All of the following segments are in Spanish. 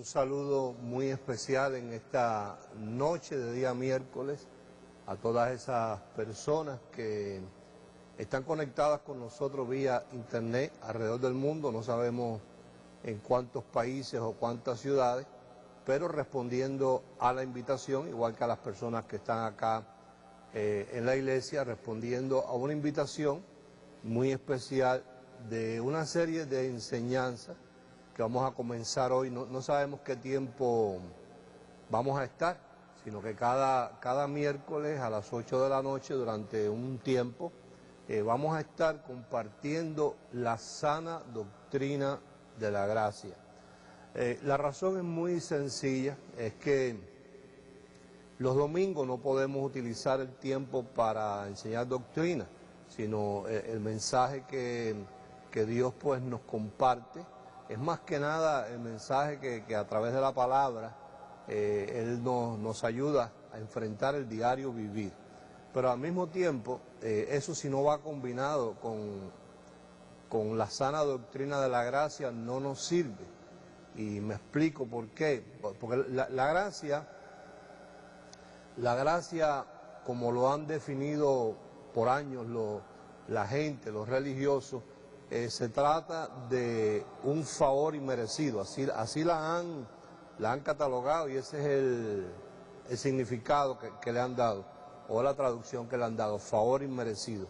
Un saludo muy especial en esta noche de día miércoles a todas esas personas que están conectadas con nosotros vía internet alrededor del mundo. No sabemos en cuántos países o cuántas ciudades, pero respondiendo a la invitación, igual que a las personas que están acá en la iglesia, respondiendo a una invitación muy especial de una serie de enseñanzas que vamos a comenzar hoy. No sabemos qué tiempo vamos a estar, sino que cada miércoles a las 8 de la noche, durante un tiempo, vamos a estar compartiendo la sana doctrina de la gracia. La razón es muy sencilla, es que los domingos no podemos utilizar el tiempo para enseñar doctrina, sino el mensaje que Dios pues nos comparte. Es más que nada el mensaje que a través de la palabra Él nos ayuda a enfrentar el diario vivir. Pero al mismo tiempo, eso si no va combinado con la sana doctrina de la gracia, no nos sirve. Y me explico por qué. Porque la gracia, como lo han definido por años la gente, los religiosos, se trata de un favor inmerecido, así la han catalogado, y ese es el significado que le han dado, o la traducción que le han dado, favor inmerecido.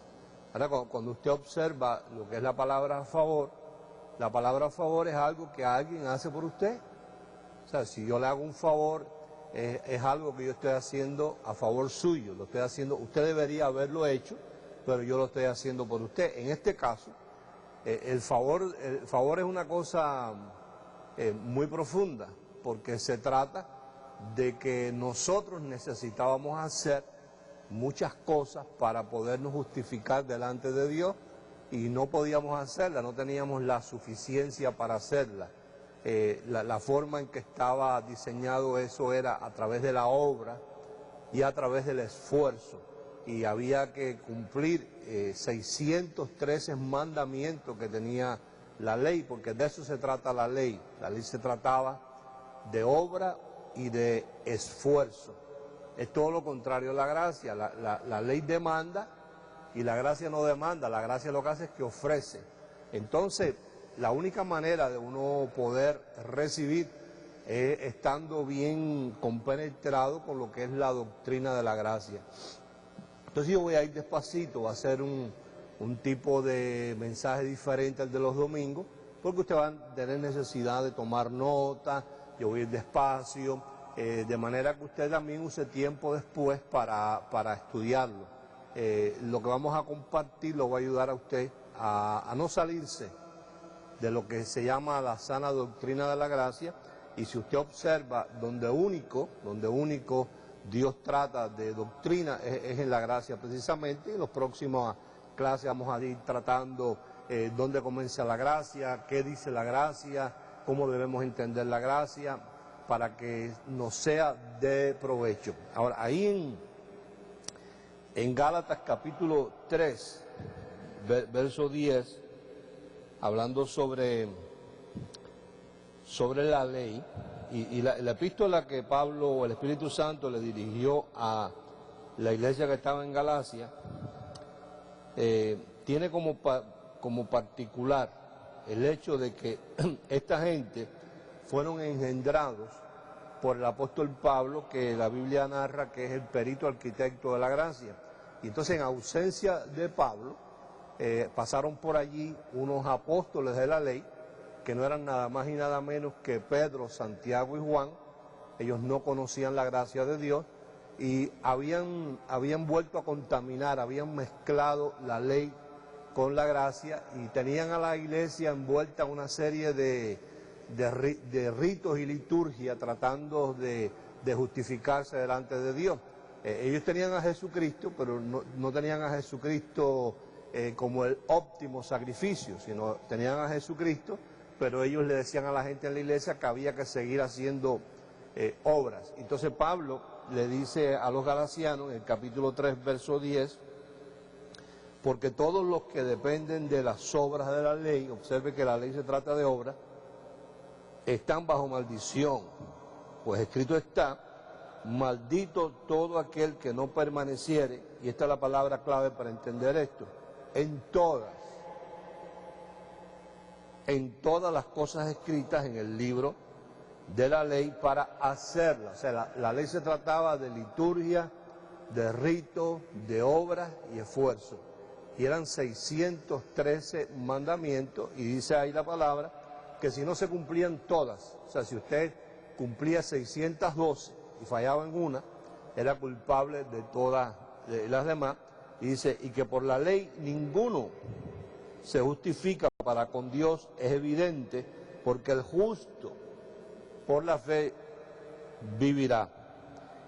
Ahora, cuando usted observa lo que es la palabra favor es algo que alguien hace por usted. O sea, si yo le hago un favor, es algo que yo estoy haciendo a favor suyo, lo estoy haciendo, usted debería haberlo hecho, pero yo lo estoy haciendo por usted. En este caso, el favor es una cosa muy profunda, porque se trata de que nosotros necesitábamos hacer muchas cosas para podernos justificar delante de Dios y no podíamos hacerlas, no teníamos la suficiencia para hacerlas. La forma en que estaba diseñado eso era a través de la obra y a través del esfuerzo. Y había que cumplir 613 mandamientos que tenía la ley, porque de eso se trata la ley. La ley se trataba de obra y de esfuerzo. Es todo lo contrario a la gracia. La ley demanda y la gracia no demanda. La gracia lo que hace es que ofrece. Entonces, la única manera de uno poder recibir es estando bien compenetrado con lo que es la doctrina de la gracia. Entonces yo voy a ir despacito, va a ser un tipo de mensaje diferente al de los domingos, porque usted va a tener necesidad de tomar nota, yo voy a ir despacio, de manera que usted también use tiempo después para estudiarlo. Lo que vamos a compartir lo va a ayudar a usted a no salirse de lo que se llama la sana doctrina de la gracia, y si usted observa donde único Dios trata de doctrina es en la gracia precisamente. En las próximas clases vamos a ir tratando dónde comienza la gracia, qué dice la gracia, cómo debemos entender la gracia, para que nos sea de provecho. Ahora, ahí en Gálatas capítulo 3, verso 10, hablando sobre la ley, y la epístola que Pablo o el Espíritu Santo le dirigió a la iglesia que estaba en Galacia, tiene como particular el hecho de que esta gente fueron engendrados por el apóstol Pablo, que la Biblia narra que es el perito arquitecto de la gracia. Y entonces, en ausencia de Pablo, pasaron por allí unos apóstoles de la ley, que no eran nada más y nada menos que Pedro, Santiago y Juan. Ellos no conocían la gracia de Dios y habían vuelto a contaminar, habían mezclado la ley con la gracia y tenían a la iglesia envuelta en una serie de ritos y liturgia tratando de justificarse delante de Dios. Ellos tenían a Jesucristo, pero no tenían a Jesucristo como el óptimo sacrificio, sino tenían a Jesucristo, pero ellos le decían a la gente en la iglesia que había que seguir haciendo obras. Entonces Pablo le dice a los galatianos en el capítulo 3, verso 10, porque todos los que dependen de las obras de la ley, observe que la ley se trata de obras, están bajo maldición, pues escrito está, maldito todo aquel que no permaneciere, y esta es la palabra clave para entender esto, en todas las cosas escritas en el libro de la ley para hacerlas. O sea, la ley se trataba de liturgia, de rito, de obras y esfuerzo. Y eran 613 mandamientos, y dice ahí la palabra, que si no se cumplían todas, o sea, si usted cumplía 612 y fallaba en una, era culpable de todas las demás, y dice, y que por la ley ninguno se justifica para con Dios, es evidente, porque el justo por la fe vivirá.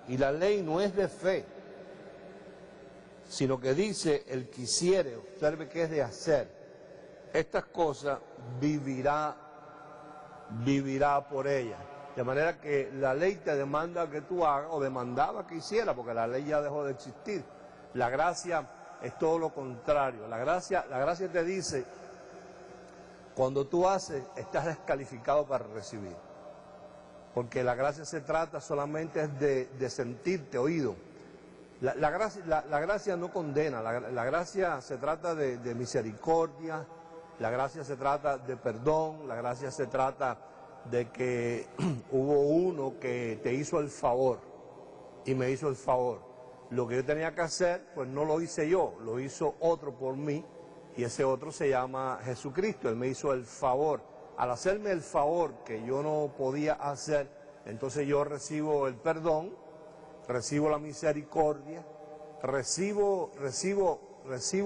Y la ley no es de fe, sino que dice, el que quisiere, observe que es de hacer estas cosas, vivirá por ellas. De manera que la ley te demanda que tú hagas, o demandaba que hiciera, porque la ley ya dejó de existir. La gracia es todo lo contrario. La gracia te dice, cuando tú haces, estás descalificado para recibir. Porque la gracia se trata solamente de sentirte oído. La gracia no condena, la gracia se trata de misericordia, la gracia se trata de perdón, la gracia se trata de que hubo uno que te hizo el favor y me hizo el favor. Lo que yo tenía que hacer, pues no lo hice yo, lo hizo otro por mí, y ese otro se llama Jesucristo. Él me hizo el favor. Al hacerme el favor que yo no podía hacer, entonces yo recibo el perdón, recibo la misericordia, recibo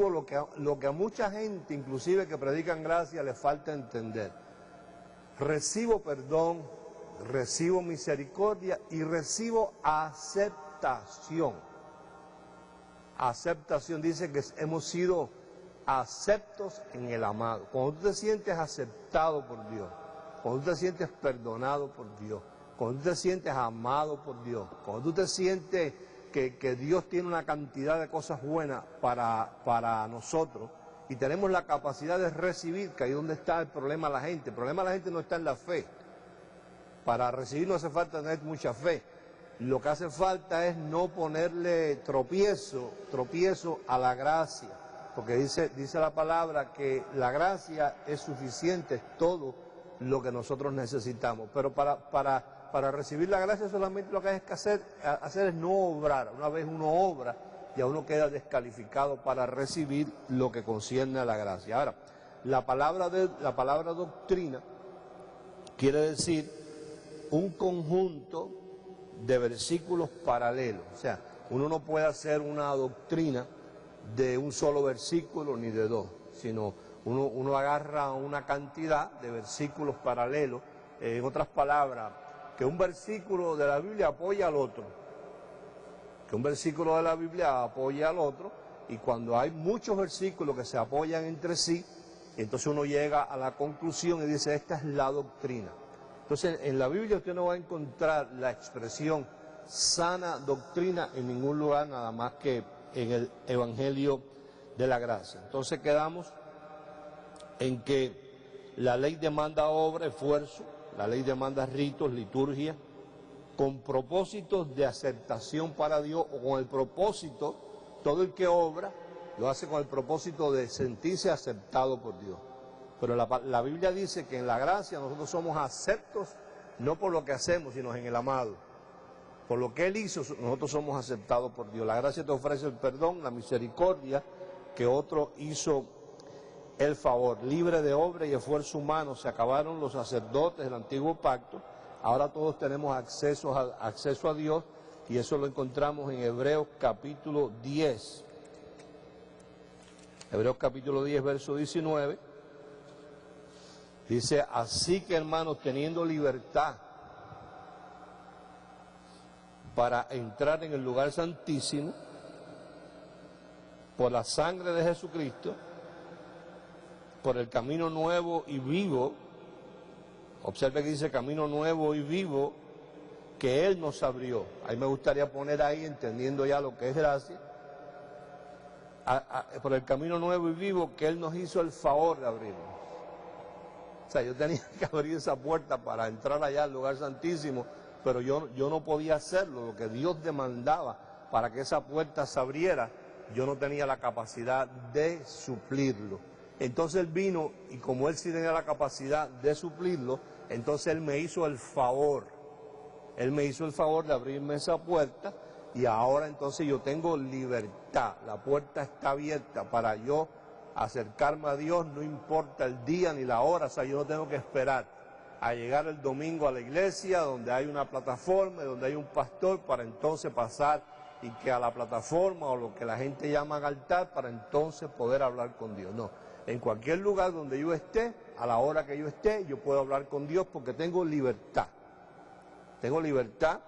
lo que a mucha gente, inclusive que predican gracia, le falta entender. Recibo perdón, recibo misericordia y recibo aceptación. Aceptación dice que hemos sido aceptos en el amado. Cuando tú te sientes aceptado por Dios, cuando tú te sientes perdonado por Dios, cuando tú te sientes amado por Dios, cuando tú te sientes que Dios tiene una cantidad de cosas buenas para nosotros, y tenemos la capacidad de recibir, que ahí es donde está el problema de la gente. El problema de la gente no está en la fe. Para recibir no hace falta tener mucha fe. Lo que hace falta es no ponerle tropiezo a la gracia. Porque dice la palabra que la gracia es suficiente, es todo lo que nosotros necesitamos. Pero para recibir la gracia solamente lo que hay que hacer es no obrar. Una vez uno obra, ya uno queda descalificado para recibir lo que concierne a la gracia. Ahora, la palabra doctrina quiere decir un conjunto de versículos paralelos. O sea, uno no puede hacer una doctrina de un solo versículo ni de dos, sino uno agarra una cantidad de versículos paralelos. En otras palabras, que un versículo de la Biblia apoya al otro. Que un versículo de la Biblia apoya al otro, y cuando hay muchos versículos que se apoyan entre sí, entonces uno llega a la conclusión y dice, esta es la doctrina. Entonces, en la Biblia usted no va a encontrar la expresión sana doctrina en ningún lugar, nada más que en el Evangelio de la Gracia. Entonces quedamos en que la ley demanda obra, esfuerzo, la ley demanda ritos, liturgia, con propósitos de aceptación para Dios, o con el propósito, todo el que obra lo hace con el propósito de sentirse aceptado por Dios. Pero la Biblia dice que en la gracia nosotros somos aceptos, no por lo que hacemos, sino en el amado. Por lo que Él hizo, nosotros somos aceptados por Dios. La gracia te ofrece el perdón, la misericordia, que otro hizo el favor. Libre de obra y esfuerzo humano, se acabaron los sacerdotes del antiguo pacto. Ahora todos tenemos acceso a Dios, y eso lo encontramos en Hebreos capítulo 10. Hebreos capítulo 10, verso 19. Dice, así que hermanos, teniendo libertad para entrar en el lugar santísimo, por la sangre de Jesucristo, por el camino nuevo y vivo, observe que dice camino nuevo y vivo, que Él nos abrió. Ahí me gustaría poner ahí, entendiendo ya lo que es gracia, por el camino nuevo y vivo que Él nos hizo el favor de abrirnos. O sea, yo tenía que abrir esa puerta para entrar allá al lugar santísimo, pero yo no podía hacerlo. Lo que Dios demandaba para que esa puerta se abriera, yo no tenía la capacidad de suplirlo. Entonces Él vino, y como Él sí tenía la capacidad de suplirlo, entonces Él me hizo el favor. Él me hizo el favor de abrirme esa puerta, y ahora entonces yo tengo libertad. La puerta está abierta para yo acercarme a Dios, no importa el día ni la hora. O sea, yo no tengo que esperar a llegar el domingo a la iglesia, donde hay una plataforma, donde hay un pastor, para entonces pasar y que a la plataforma, o lo que la gente llama altar, para entonces poder hablar con Dios. No, en cualquier lugar donde yo esté, a la hora que yo esté, yo puedo hablar con Dios, porque tengo libertad. Tengo libertad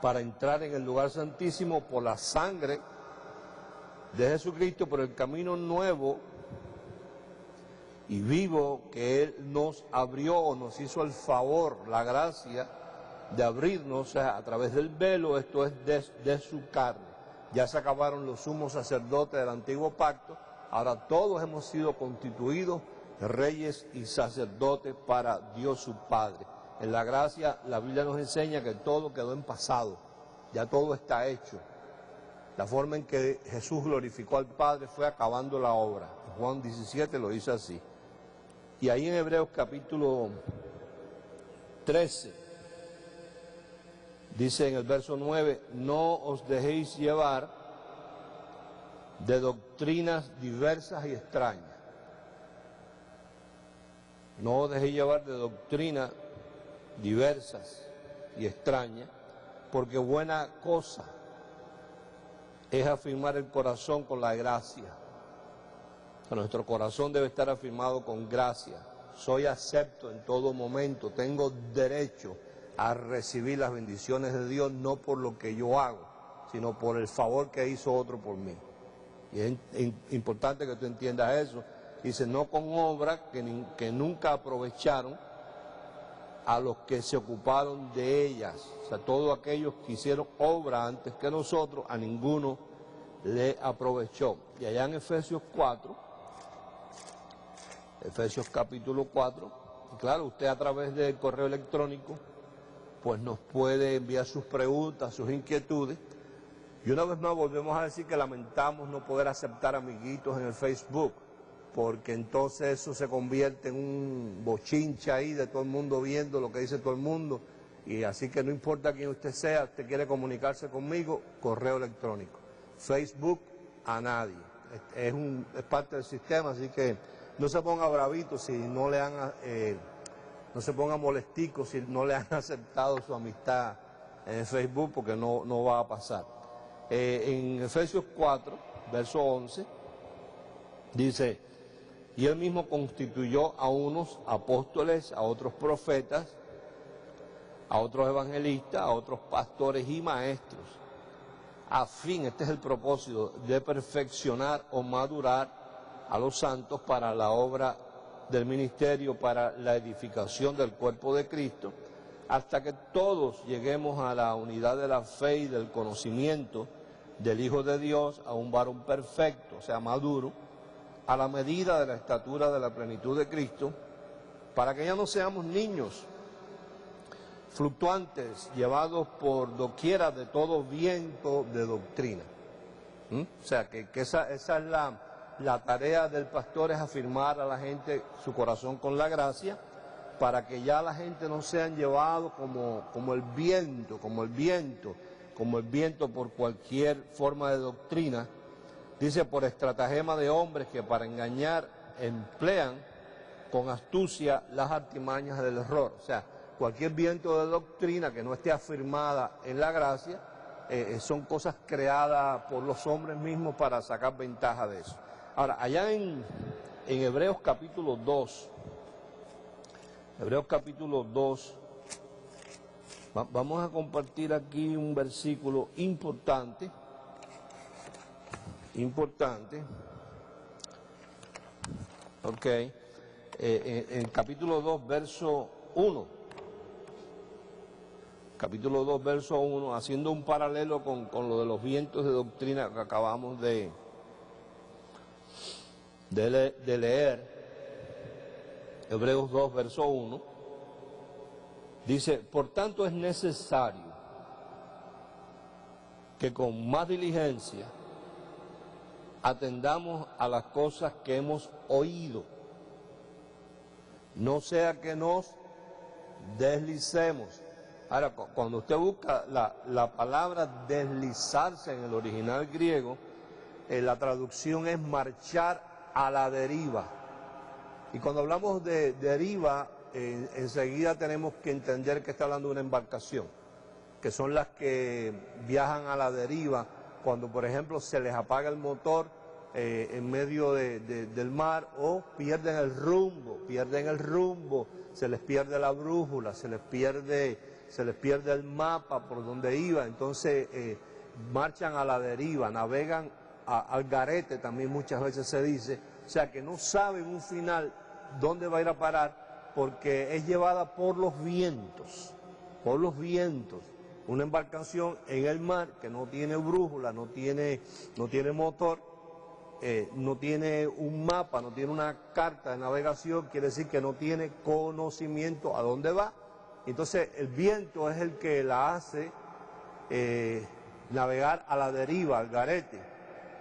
para entrar en el lugar santísimo por la sangre de Jesucristo, por el camino nuevo y vivo que Él nos abrió, o nos hizo el favor, la gracia de abrirnos, o sea, a través del velo. Esto es de su carne. Ya se acabaron los sumos sacerdotes del antiguo pacto, ahora todos hemos sido constituidos reyes y sacerdotes para Dios su Padre. En la gracia, la Biblia nos enseña que todo quedó en pasado, ya todo está hecho. La forma en que Jesús glorificó al Padre fue acabando la obra. Juan 17 lo dice así. Y ahí en Hebreos capítulo 13, dice en el verso 9, no os dejéis llevar de doctrinas diversas y extrañas. No os dejéis llevar de doctrinas diversas y extrañas, porque buena cosa es afirmar el corazón con la gracia. O sea, nuestro corazón debe estar afirmado con gracia. Soy acepto en todo momento, tengo derecho a recibir las bendiciones de Dios, no por lo que yo hago, sino por el favor que hizo otro por mí. Y es importante que tú entiendas eso. Dice, no con obras que nunca aprovecharon a los que se ocuparon de ellas. O sea, todos aquellos que hicieron obra antes que nosotros, a ninguno le aprovechó. Y allá en Efesios 4, Efesios capítulo 4, y claro, usted a través del correo electrónico, pues nos puede enviar sus preguntas, sus inquietudes. Y una vez más volvemos a decir que lamentamos no poder aceptar amiguitos en el Facebook, porque entonces eso se convierte en un bochinche ahí de todo el mundo viendo lo que dice todo el mundo. Y así que no importa quién usted sea, usted quiere comunicarse conmigo, correo electrónico. Facebook, a nadie. Es parte del sistema, así que no se ponga bravito si no le han, no se ponga molestico si no le han aceptado su amistad en Facebook, porque no va a pasar. En Efesios 4, verso 11, dice, y Él mismo constituyó a unos apóstoles, a otros profetas, a otros evangelistas, a otros pastores y maestros, a fin, este es el propósito, de perfeccionar o madurar a los santos para la obra del ministerio, para la edificación del cuerpo de Cristo, hasta que todos lleguemos a la unidad de la fe y del conocimiento del Hijo de Dios, a un varón perfecto, o sea, maduro, a la medida de la estatura de la plenitud de Cristo, para que ya no seamos niños fluctuantes, llevados por doquiera de todo viento de doctrina. O sea, que esa es la tarea del pastor, es afirmar a la gente su corazón con la gracia, para que ya la gente no sean llevados como el viento por cualquier forma de doctrina. Dice, por estratagema de hombres que para engañar emplean con astucia las artimañas del error. O sea, cualquier viento de doctrina que no esté afirmada en la gracia, son cosas creadas por los hombres mismos para sacar ventaja de eso. Ahora, allá en Hebreos capítulo 2, vamos a compartir aquí un versículo importante, ok, en capítulo 2, verso 1, haciendo un paralelo con lo de los vientos de doctrina que acabamos de leer. Hebreos 2, verso 1, dice, por tanto es necesario que con más diligencia atendamos a las cosas que hemos oído, no sea que nos deslicemos. Ahora, cuando usted busca la palabra deslizarse en el original griego, la traducción es marchar a la deriva. Y cuando hablamos de deriva, enseguida tenemos que entender que está hablando de una embarcación, que son las que viajan a la deriva cuando, por ejemplo, se les apaga el motor en medio del mar, o pierden el rumbo, se les pierde la brújula, se les pierde el mapa por donde iba, entonces marchan a la deriva, navegan al garete, también muchas veces se dice, o sea que no saben un final dónde va a ir a parar, porque es llevada por los vientos, una embarcación en el mar que no tiene brújula, no tiene motor, no tiene un mapa, no tiene una carta de navegación, quiere decir que no tiene conocimiento a dónde va. Entonces el viento es el que la hace navegar a la deriva, al garete.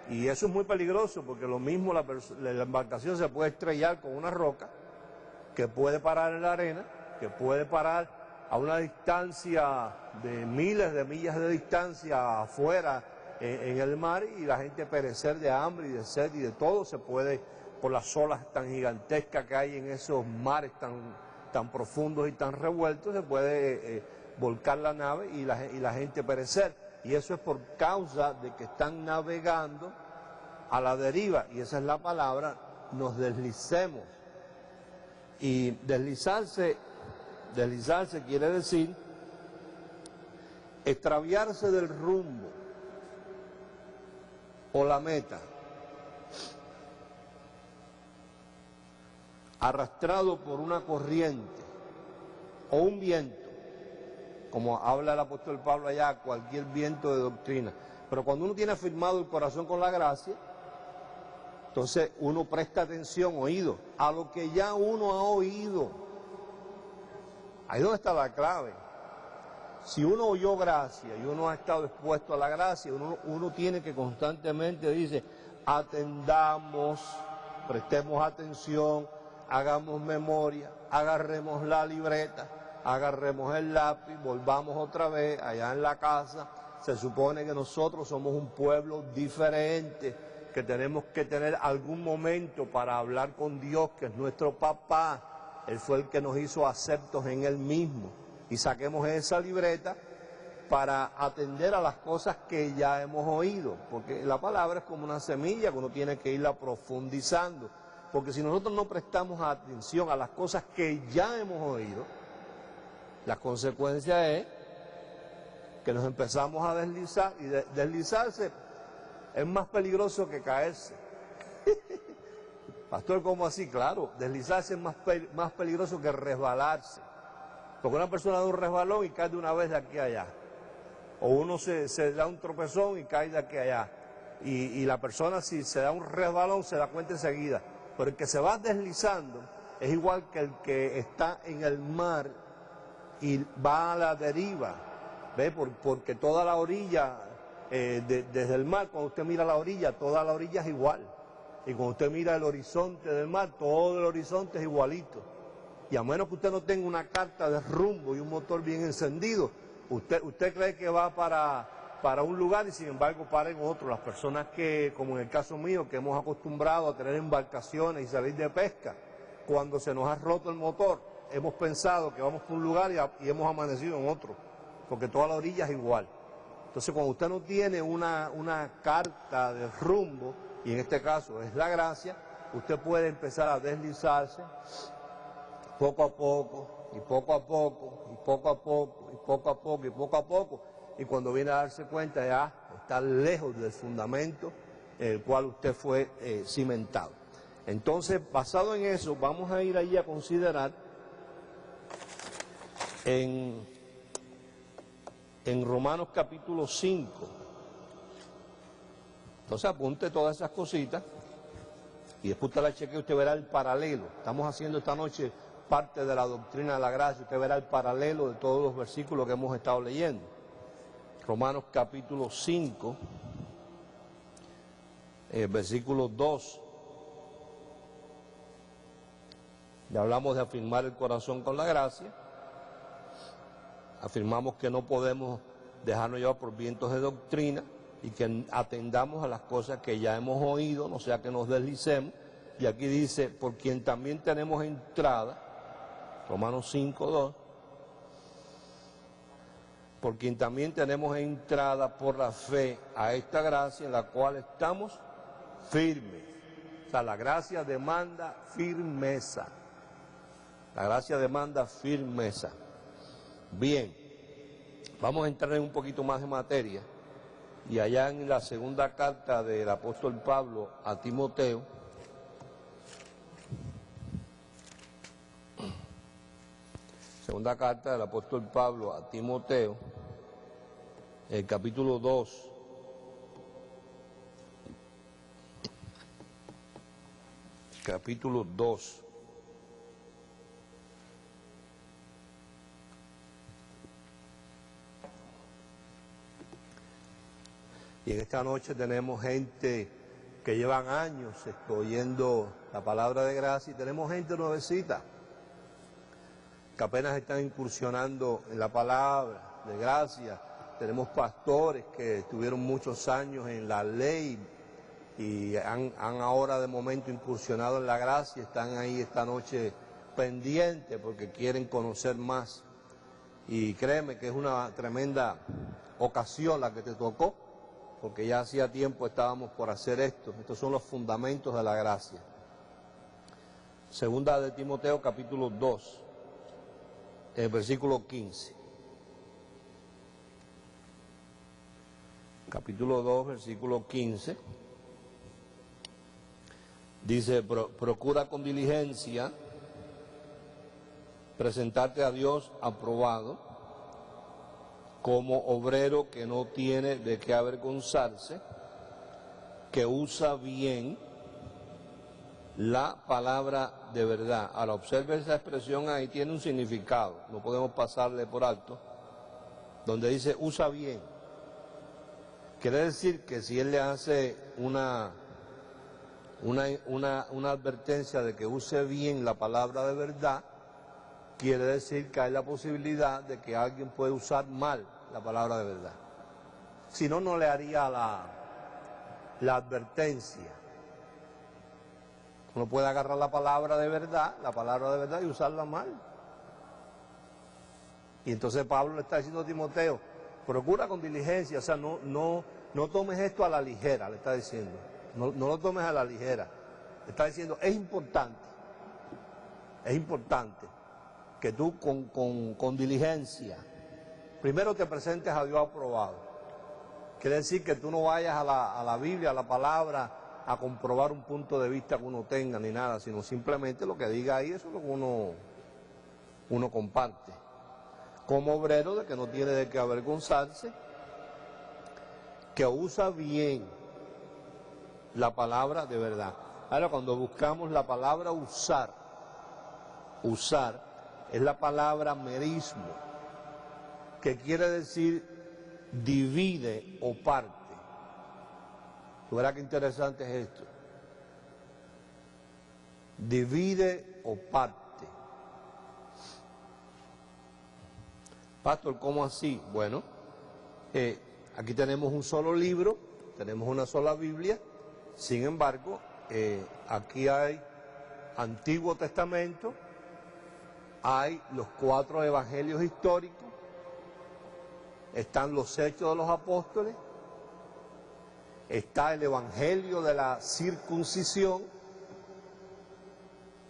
Y eso es muy peligroso, porque lo mismo la embarcación se puede estrellar con una roca, que puede parar en la arena, que puede parar a una distancia de miles de millas de distancia afuera en el mar, y la gente perecer de hambre y de sed y de todo, se puede, por las olas tan gigantescas que hay en esos mares tan profundos y tan revueltos, se puede volcar la nave y la gente perecer. Y eso es por causa de que están navegando a la deriva, y esa es la palabra, nos deslicemos. Y deslizarse quiere decir extraviarse del rumbo o la meta, arrastrado por una corriente o un viento, como habla el apóstol Pablo allá, cualquier viento de doctrina. Pero cuando uno tiene afirmado el corazón con la gracia, entonces uno presta atención, oído, a lo que ya uno ha oído. Ahí es donde está la clave. Si uno oyó gracia y uno ha estado expuesto a la gracia, uno tiene que constantemente, dice, atendamos, prestemos atención, hagamos memoria, agarremos la libreta, agarremos el lápiz, volvamos otra vez allá en la casa. Se supone que nosotros somos un pueblo diferente, que tenemos que tener algún momento para hablar con Dios, que es nuestro papá. Él fue el que nos hizo aceptos en Él mismo. Y saquemos esa libreta para atender a las cosas que ya hemos oído, porque la palabra es como una semilla que uno tiene que irla profundizando, porque si nosotros no prestamos atención a las cosas que ya hemos oído, la consecuencia es que nos empezamos a deslizar, y deslizarse es más peligroso que caerse. Pastor, ¿cómo así? Claro, deslizarse es más peligroso que resbalarse. Porque una persona da un resbalón y cae de una vez de aquí a allá. O uno se da un tropezón y cae de aquí a allá. Y la persona, si se da un resbalón, se da cuenta enseguida. Pero el que se va deslizando es igual que el que está en el mar y va a la deriva. ¿Ve? Porque toda la orilla, desde el mar, cuando usted mira la orilla, toda la orilla es igual. Y cuando usted mira el horizonte del mar, todo el horizonte es igualito. Y a menos que usted no tenga una carta de rumbo y un motor bien encendido, usted cree que va para un lugar y sin embargo para en otro. Las personas que, como en el caso mío, que hemos acostumbrado a tener embarcaciones y salir de pesca, cuando se nos ha roto el motor, hemos pensado que vamos por un lugar y hemos amanecido en otro, porque toda la orilla es igual. Entonces, cuando usted no tiene una carta de rumbo, y en este caso es la gracia, usted puede empezar a deslizarse poco a poco, y poco a poco, y poco a poco, y poco a poco, y poco a poco, y cuando viene a darse cuenta ya está lejos del fundamento en el cual usted fue cimentado. Entonces, basado en eso, vamos a ir ahí a considerar en Romanos capítulo 5. Entonces apunte todas esas cositas y después usted la chequea, usted verá el paralelo. Estamos haciendo esta noche parte de la doctrina de la gracia, usted verá el paralelo de todos los versículos que hemos estado leyendo. Romanos capítulo 5, versículo 2. Ya hablamos de afirmar el corazón con la gracia. Afirmamos que no podemos dejarnos llevar por vientos de doctrina y que atendamos a las cosas que ya hemos oído, no sea que nos deslicemos. Y aquí dice, por quien también tenemos entrada, Romanos 5:2, por quien también tenemos entrada por la fe a esta gracia en la cual estamos firmes. O sea, la gracia demanda firmeza. La gracia demanda firmeza. Bien, vamos a entrar en un poquito más de materia. Y allá en la segunda carta del apóstol Pablo a Timoteo, segunda carta del apóstol Pablo a Timoteo, el capítulo 2, capítulo 2. Y en esta noche tenemos gente que llevan años oyendo la palabra de gracia y tenemos gente nuevecita que apenas están incursionando en la palabra de gracia. Tenemos pastores que estuvieron muchos años en la ley y han ahora de momento incursionado en la gracia, están ahí esta noche pendientes porque quieren conocer más. Y créeme que es una tremenda ocasión la que te tocó, porque ya hacía tiempo estábamos por hacer esto. Estos son los fundamentos de la gracia. Segunda de Timoteo, capítulo 2, versículo 15. Capítulo 2, versículo 15. Dice, procura con diligencia presentarte a Dios aprobado, como obrero que no tiene de qué avergonzarse, que usa bien la palabra de verdad. Ahora observe esa expresión ahí, tiene un significado, no podemos pasarle por alto, donde dice usa bien. Quiere decir que si él le hace una advertencia de que use bien la palabra de verdad, quiere decir que hay la posibilidad de que alguien puede usar mal la palabra de verdad. Si no, no le haría la advertencia. Uno puede agarrar la palabra de verdad y usarla mal. Y entonces Pablo le está diciendo a Timoteo, procura con diligencia, o sea, no tomes esto a la ligera, le está diciendo. No lo tomes a la ligera. Le está diciendo, es importante que tú con diligencia, primero te presentes a Dios aprobado. Quiere decir que tú no vayas a la Biblia, a la palabra, a comprobar un punto de vista que uno tenga ni nada, sino simplemente lo que diga ahí, eso es lo que uno comparte. Como obrero de que no tiene de qué avergonzarse, que usa bien la palabra de verdad. Ahora, cuando buscamos la palabra usar es la palabra merismo, que quiere decir divide o parte. ¿Tú verás qué interesante es esto? Divide o parte. Pastor, ¿cómo así? Bueno, aquí tenemos un solo libro, tenemos una sola Biblia, sin embargo, aquí hay Antiguo Testamento, hay los 4 evangelios históricos, están los Hechos de los Apóstoles, está el evangelio de la circuncisión,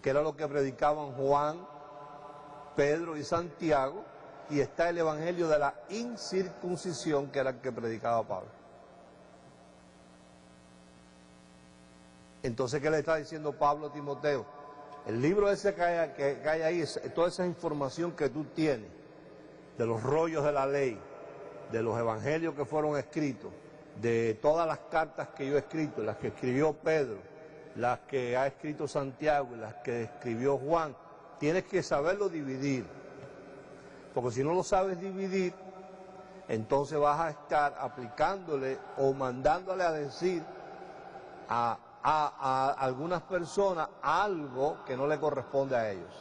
que era lo que predicaban Juan, Pedro y Santiago, y está el evangelio de la incircuncisión, que era el que predicaba Pablo. Entonces, ¿qué le está diciendo Pablo a Timoteo? El libro ese que hay ahí, toda esa información que tú tienes, de los rollos de la ley, de los evangelios que fueron escritos, de todas las cartas que yo he escrito, las que escribió Pedro, las que ha escrito Santiago y las que escribió Juan, tienes que saberlo dividir. Porque si no lo sabes dividir, entonces vas a estar aplicándole o mandándole a decir a algunas personas algo que no le corresponde a ellos.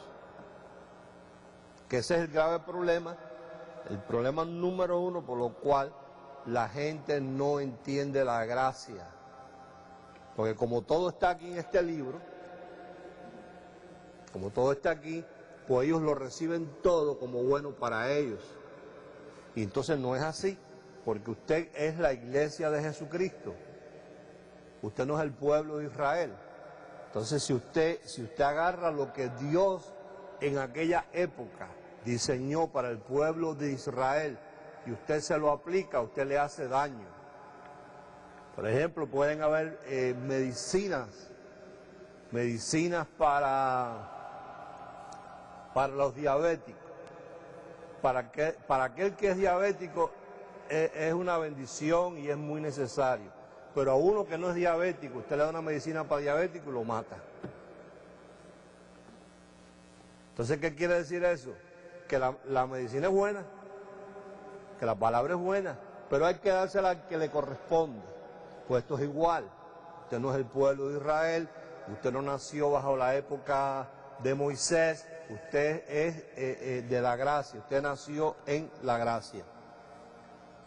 Que ese es el grave problema, el problema número uno por lo cual la gente no entiende la gracia. Porque como todo está aquí en este libro, como todo está aquí, pues ellos lo reciben todo como bueno para ellos. Y entonces no es así, porque usted es la iglesia de Jesucristo. Usted no es el pueblo de Israel. Entonces si usted agarra lo que Dios en aquella época diseñó para el pueblo de Israel y usted se lo aplica, usted le hace daño. Por ejemplo, pueden haber medicinas para los diabéticos. Para aquel que es diabético es una bendición y es muy necesario. Pero a uno que no es diabético, usted le da una medicina para diabético y lo mata. Entonces, ¿qué quiere decir eso? Que la medicina es buena, que la palabra es buena, pero hay que dársela al que le corresponde. Pues esto es igual. Usted no es el pueblo de Israel, usted no nació bajo la época de Moisés, usted es de la gracia, usted nació en la gracia.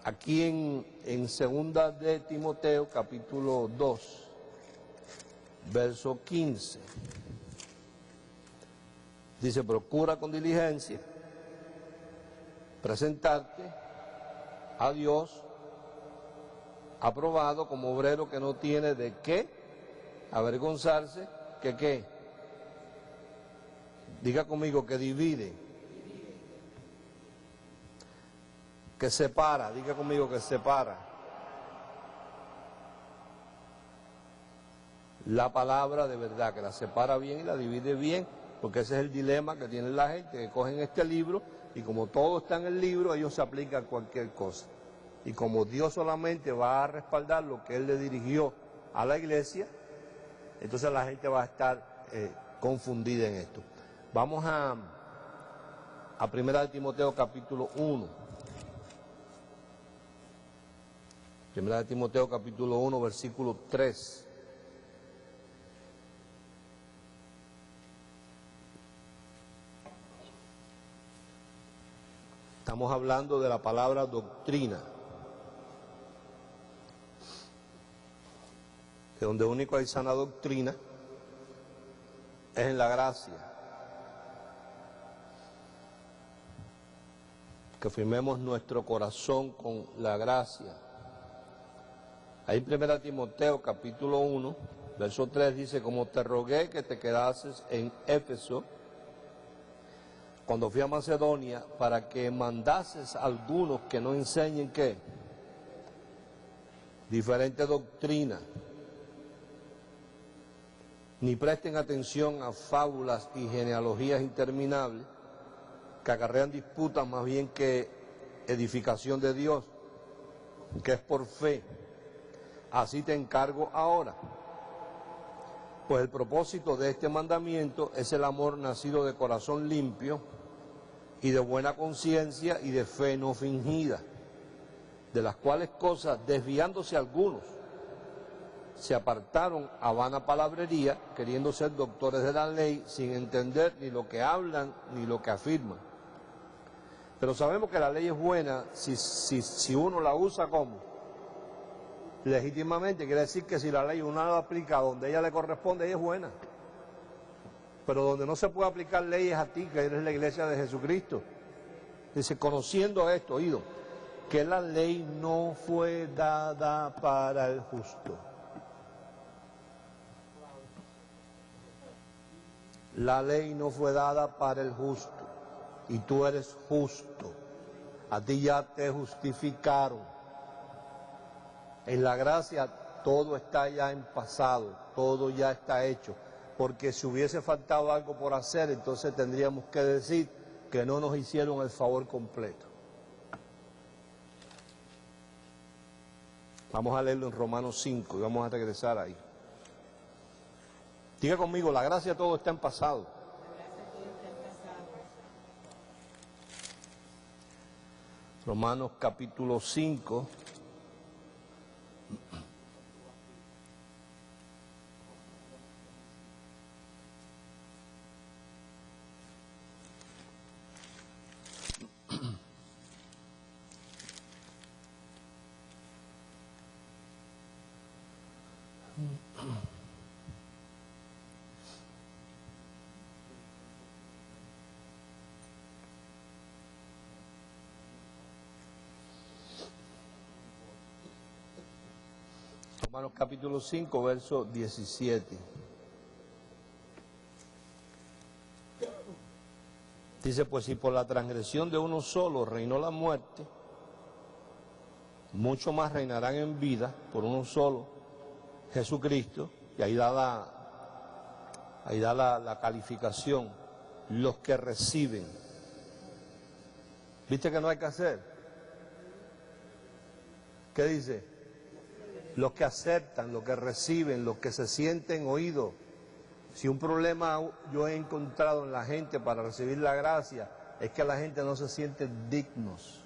Aquí en segunda de Timoteo, capítulo 2, verso 15, dice, procura con diligencia presentarte a Dios aprobado como obrero que no tiene de qué avergonzarse, que qué, diga conmigo, que divide, que separa, diga conmigo que separa. La palabra de verdad, que la separa bien y la divide bien, porque ese es el dilema que tiene la gente, que cogen este libro y como todo está en el libro, ellos se aplican cualquier cosa. Y como Dios solamente va a respaldar lo que Él le dirigió a la iglesia, entonces la gente va a estar confundida en esto. Vamos a 1 de Timoteo capítulo 1. 1 de Timoteo capítulo 1, versículo 3. Estamos hablando de la palabra doctrina, que donde único hay sana doctrina es en la gracia. Que firmemos nuestro corazón con la gracia. Ahí en 1 Timoteo capítulo 1, verso 3 dice, como te rogué que te quedases en Éfeso, cuando fui a Macedonia, para que mandases a algunos que no enseñen ¿qué? Diferente doctrina, ni presten atención a fábulas y genealogías interminables, que acarrean disputas más bien que edificación de Dios, que es por fe. Así te encargo ahora. Pues el propósito de este mandamiento es el amor nacido de corazón limpio y de buena conciencia y de fe no fingida, de las cuales cosas, desviándose algunos, se apartaron a vana palabrería, queriendo ser doctores de la ley, sin entender ni lo que hablan ni lo que afirman. Pero sabemos que la ley es buena si uno la usa como legítimamente, quiere decir que si la ley uno la aplica donde ella le corresponde, ella es buena. Pero donde no se puede aplicar leyes a ti, que eres la iglesia de Jesucristo. Dice, conociendo esto, oído, que la ley no fue dada para el justo. La ley no fue dada para el justo. Y tú eres justo. A ti ya te justificaron. En la gracia todo está ya en pasado, todo ya está hecho, porque si hubiese faltado algo por hacer, entonces tendríamos que decir que no nos hicieron el favor completo. Vamos a leerlo en Romanos 5 y vamos a regresar ahí. Diga conmigo, la gracia todo está en pasado. Romanos capítulo 5. Romanos capítulo 5, verso 17. Dice, pues si por la transgresión de uno solo reinó la muerte, mucho más reinarán en vida por uno solo, Jesucristo, y ahí da la calificación, los que reciben. ¿Viste que no hay que hacer? ¿Qué dice? Los que aceptan, los que reciben, los que se sienten oídos. Si un problema yo he encontrado en la gente para recibir la gracia, es que la gente no se siente dignos,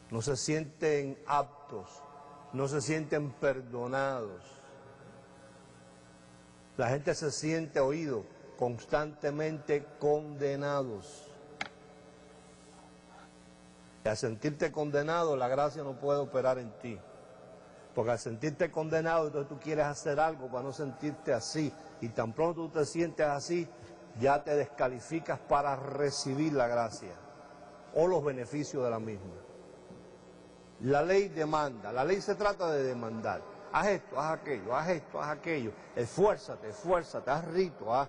no se sienten aptos, no se sienten perdonados. La gente se siente oído, constantemente condenados. Y al sentirte condenado, la gracia no puede operar en ti. Porque al sentirte condenado, entonces tú quieres hacer algo para no sentirte así. Y tan pronto tú te sientes así, ya te descalificas para recibir la gracia o los beneficios de la misma. La ley demanda, la ley se trata de demandar. Haz esto, haz aquello, haz esto, haz aquello. Esfuérzate, esfuérzate, haz rito, haz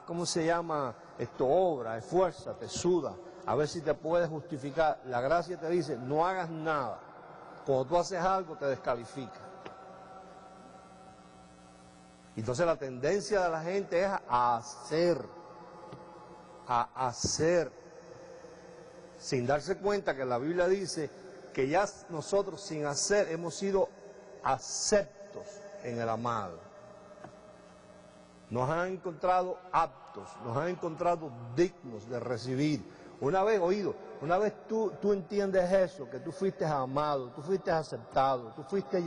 ¿cómo se llama esto? Obra, esfuérzate, suda. A ver si te puedes justificar. La gracia te dice, no hagas nada. Cuando tú haces algo, te descalifica. Entonces la tendencia de la gente es a hacer, sin darse cuenta que la Biblia dice que ya nosotros sin hacer hemos sido aceptos en el amado. Nos han encontrado aptos, nos han encontrado dignos de recibir. Una vez tú entiendes eso, que tú fuiste amado, tú fuiste aceptado, tú fuiste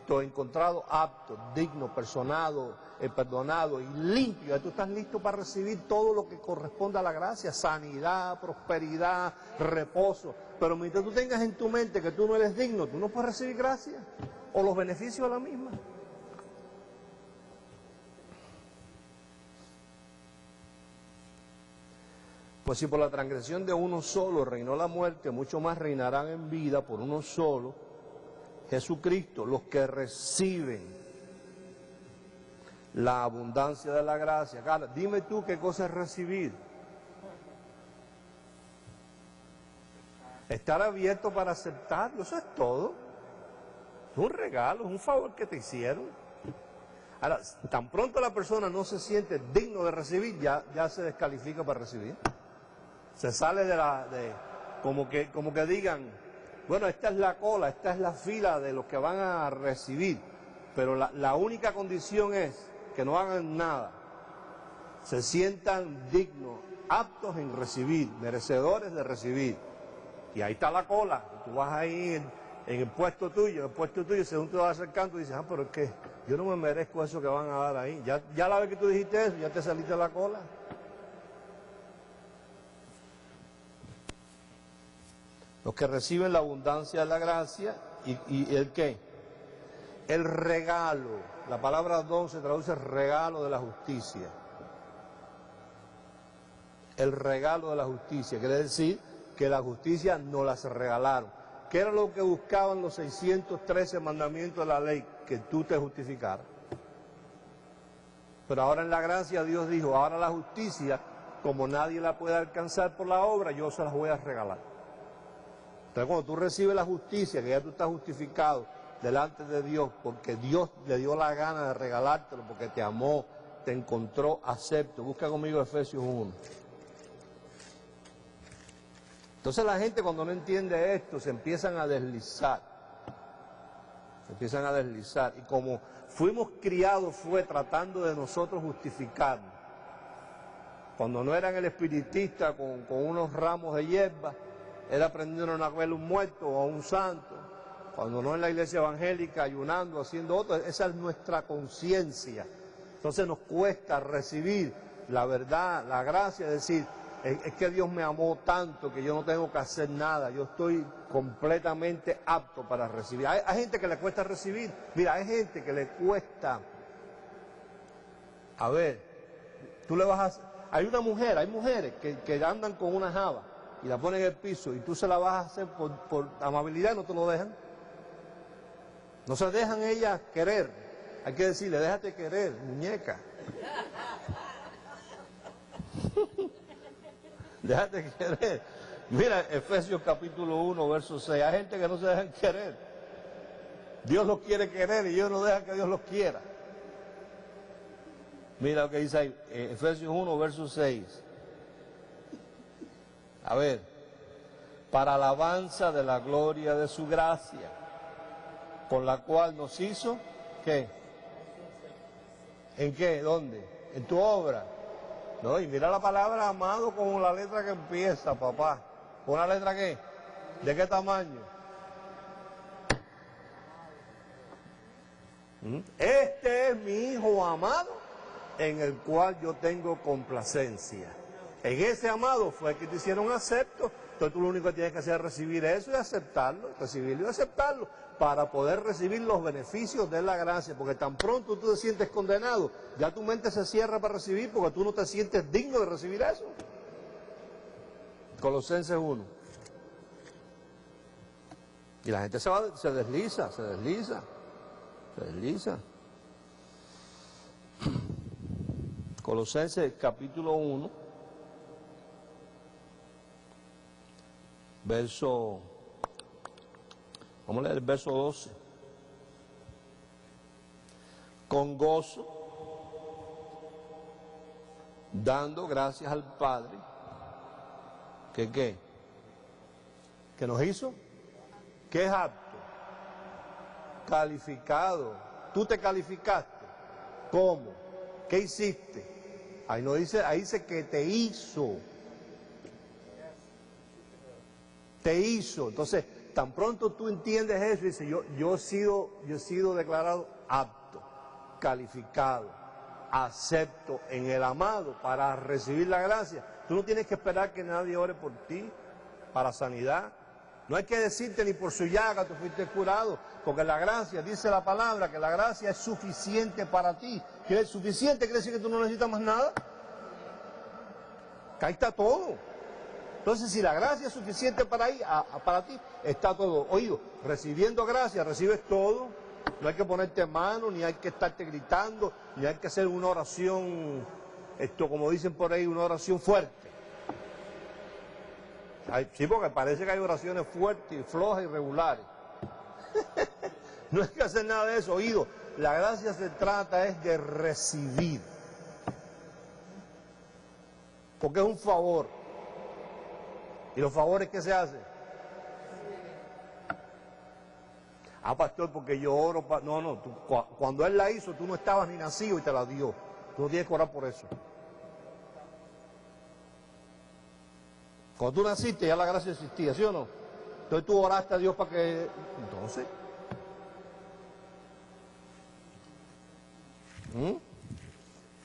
encontrado apto, digno, perdonado y limpio. Tú estás listo para recibir todo lo que corresponde a la gracia, sanidad, prosperidad, reposo. Pero mientras tú tengas en tu mente que tú no eres digno, tú no puedes recibir gracia o los beneficios de la misma. Pues si por la transgresión de uno solo reinó la muerte, mucho más reinarán en vida por uno solo, Jesucristo, los que reciben la abundancia de la gracia. Carla, dime tú qué cosa es recibir. Estar abierto para aceptarlo, eso es todo. Es un regalo, es un favor que te hicieron. Ahora, tan pronto la persona no se siente digno de recibir, ya se descalifica para recibir. Se sale como que digan, bueno, esta es la cola, esta es la fila de los que van a recibir, pero la única condición es que no hagan nada, se sientan dignos, aptos en recibir, merecedores de recibir. Y ahí está la cola, tú vas ahí en el puesto tuyo, según te vas acercando, dices, pero es que yo no me merezco eso que van a dar ahí. Ya la vez que tú dijiste eso, ya te saliste de la cola. Los que reciben la abundancia de la gracia y el ¿qué? El regalo. La palabra don se traduce regalo de la justicia. El regalo de la justicia. Quiere decir que la justicia nos las regalaron. ¿Qué era lo que buscaban los 613 mandamientos de la ley? Que tú te justificaras. Pero ahora en la gracia Dios dijo, ahora la justicia, como nadie la puede alcanzar por la obra, yo se las voy a regalar. Entonces cuando tú recibes la justicia, que ya tú estás justificado delante de Dios, porque Dios le dio la gana de regalártelo, porque te amó, te encontró acepto. Busca conmigo Efesios 1. Entonces la gente cuando no entiende esto, se empiezan a deslizar. empiezan a deslizar. Y como fuimos criados fue tratando de nosotros justificarnos. Cuando no eran el espiritista con unos ramos de hierba, era aprendiendo a ver un muerto o a un santo. Cuando no en la iglesia evangélica, ayunando, haciendo otro, esa es nuestra conciencia. Entonces nos cuesta recibir la verdad, la gracia, decir, es que Dios me amó tanto que yo no tengo que hacer nada, yo estoy completamente apto para recibir. Hay gente que le cuesta recibir, mira, hay gente que le cuesta, a ver, tú le vas a... Hay mujeres que andan con una java y la ponen en el piso y tú se la vas a hacer por amabilidad y no te lo dejan. No se dejan ellas querer. Hay que decirle, déjate querer, muñeca. Déjate querer. Mira, Efesios capítulo 1, verso 6. Hay gente que no se dejan querer. Dios los quiere querer y ellos no dejan que Dios los quiera. Mira lo que dice ahí, Efesios 1, verso 6. A ver, para alabanza de la gloria de su gracia, con la cual nos hizo, ¿qué? ¿En qué? ¿Dónde? En tu obra. No, y mira la palabra amado con la letra que empieza, papá. ¿Con una letra qué? ¿De qué tamaño? Este es mi hijo amado, en el cual yo tengo complacencia. En ese amado fue que te hicieron acepto. Entonces tú lo único que tienes que hacer es recibir eso y aceptarlo, recibirlo y aceptarlo, para poder recibir los beneficios de la gracia. Porque tan pronto tú te sientes condenado, ya tu mente se cierra para recibir, porque tú no te sientes digno de recibir eso. Colosenses 1. Y la gente se desliza. Colosenses capítulo 1, vamos a leer el verso 12. Con gozo, dando gracias al Padre, ¿qué nos hizo? Que es apto, calificado. Tú te calificaste. ¿Cómo? ¿Qué hiciste? Ahí no dice, ahí dice que te hizo. Te hizo. Entonces, tan pronto tú entiendes eso y dices, yo he sido declarado apto, calificado, acepto en el amado para recibir la gracia. Tú no tienes que esperar que nadie ore por ti para sanidad. No hay que decirte ni por su llaga tú fuiste curado, porque la gracia, dice la palabra, que la gracia es suficiente para ti. ¿Qué es suficiente? ¿Quiere decir que tú no necesitas más nada? Que ahí está todo. Entonces, si la gracia es suficiente para ti, está todo. Oído, recibiendo gracia, recibes todo. No hay que ponerte mano, ni hay que estarte gritando, ni hay que hacer una oración, como dicen por ahí, una oración fuerte. Sí, porque parece que hay oraciones fuertes y flojas y regulares. No hay que hacer nada de eso, oído. La gracia se trata es de recibir. Porque es un favor. ¿Y los favores qué se hacen? Ah, pastor, porque yo oro. No, cuando Él la hizo, tú no estabas ni nacido y te la dio. Tú no tienes que orar por eso. Cuando tú naciste ya la gracia existía, ¿sí o no? Entonces tú oraste a Dios para que... Entonces...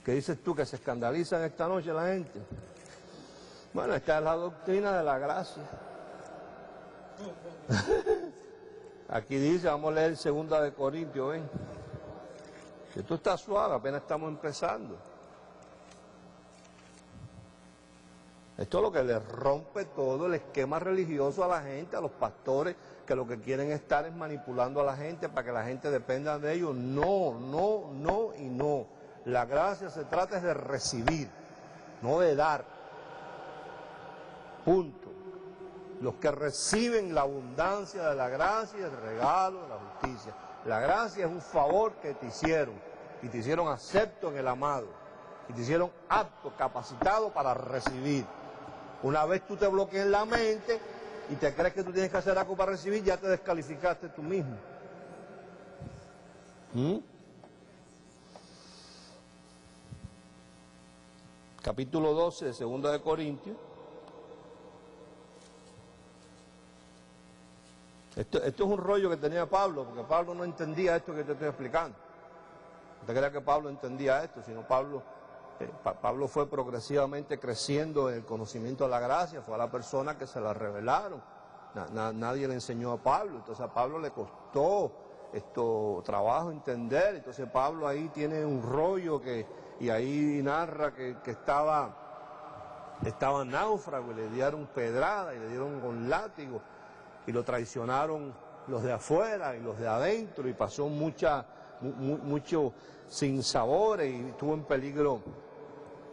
¿Qué dices tú? Que se escandalizan esta noche la gente. Bueno, esta es la doctrina de la gracia. Aquí dice, vamos a leer 2 de Corintios, ven. Que tú estás suave, apenas estamos empezando. Esto es lo que le rompe todo el esquema religioso a la gente, a los pastores, que lo que quieren estar es manipulando a la gente para que la gente dependa de ellos. No. La gracia se trata es de recibir, no de dar. Punto. Los que reciben la abundancia de la gracia, el regalo de la justicia. La gracia es un favor que te hicieron, y te hicieron acepto en el amado, y te hicieron apto, capacitado para recibir. Una vez tú te bloqueas en la mente y te crees que tú tienes que hacer algo para recibir, ya te descalificaste tú mismo. Capítulo 12 de 2 de Corintios. Esto es un rollo que tenía Pablo, porque Pablo no entendía esto que te estoy explicando. No te creas que Pablo entendía esto, sino Pablo fue progresivamente creciendo en el conocimiento de la gracia, fue a la persona que se la revelaron. Nadie le enseñó a Pablo, entonces a Pablo le costó trabajo entender. Entonces Pablo ahí tiene un rollo y ahí narra que estaba náufrago y le dieron pedrada y le dieron con látigo y lo traicionaron los de afuera y los de adentro y pasó mucho sinsabores y estuvo en peligro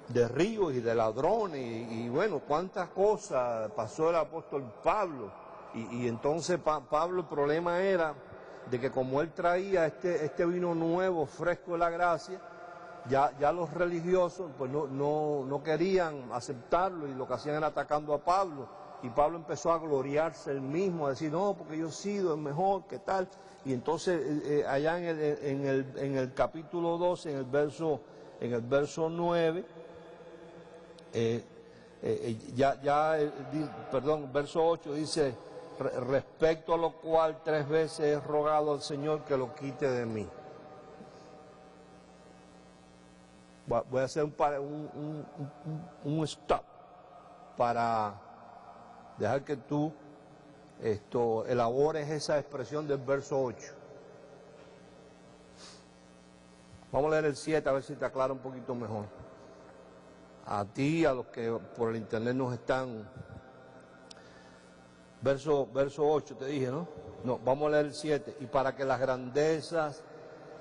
de ríos y de ladrones y bueno, cuántas cosas pasó el apóstol Pablo. Y entonces Pablo, el problema era de que como él traía este vino nuevo, fresco de la gracia, ya los religiosos pues no querían aceptarlo y lo que hacían era atacando a Pablo. Y Pablo empezó a gloriarse él mismo, a decir, no, porque yo he sido el mejor, ¿qué tal? Y entonces allá en el capítulo 12, en el verso 9, verso 8 dice, respecto a lo cual 3 veces he rogado al Señor que lo quite de mí. Voy a hacer un stop para dejar que tú elabores esa expresión del verso 8. Vamos a leer el 7 a ver si te aclara un poquito mejor. A ti, a los que por el internet nos están... Verso 8 te dije, ¿no? No, vamos a leer el 7. Y para que las grandezas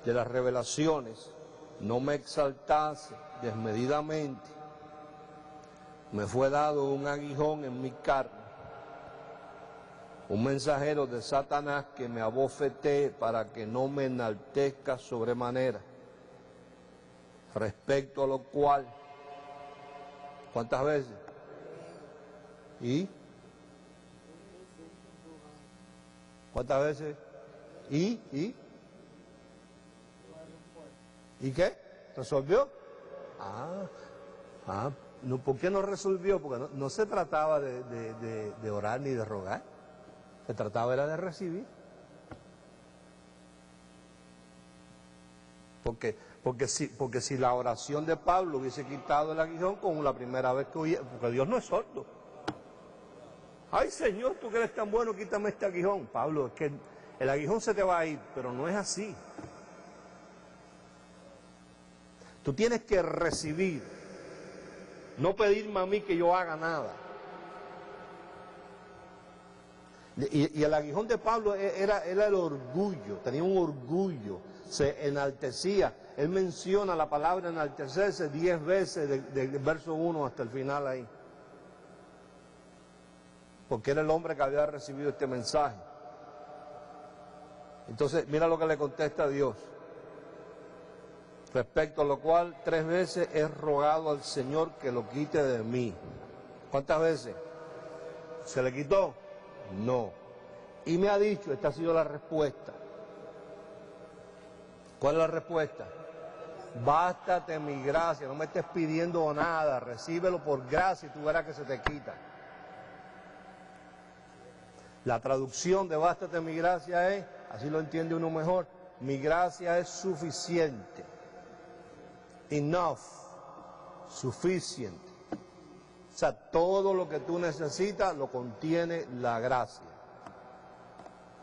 de las revelaciones no me exaltase desmedidamente, me fue dado un aguijón en mi carne, un mensajero de Satanás que me abofetee para que no me enaltezca sobremanera, respecto a lo cual, ¿cuántas veces? ¿Y? ¿Cuántas veces? ¿Y qué? ¿Resolvió? No, ¿por qué no resolvió? Porque no se trataba de orar ni de rogar. Se trataba era de recibir. Porque si la oración de Pablo hubiese quitado el aguijón como la primera vez que oía, porque Dios no es sordo. Ay, Señor, tú que eres tan bueno, quítame este aguijón. Pablo, es que el aguijón se te va a ir, pero no es así. Tú tienes que recibir, no pedirme a mí que yo haga nada. Y el aguijón de Pablo era el orgullo, tenía un orgullo, se enaltecía. Él menciona la palabra enaltecerse 10 veces, del verso 1 hasta el final ahí. Porque era el hombre que había recibido este mensaje. Entonces, mira lo que le contesta a Dios. Respecto a lo cual 3 veces he rogado al Señor que lo quite de mí. ¿Cuántas veces? ¿Se le quitó? No. Y me ha dicho, esta ha sido la respuesta. ¿Cuál es la respuesta? Bástate mi gracia, no me estés pidiendo nada, recíbelo por gracia y tú verás que se te quita. La traducción de bástate mi gracia es, así lo entiende uno mejor, mi gracia es suficiente. Enough, suficiente. O sea, todo lo que tú necesitas lo contiene la gracia.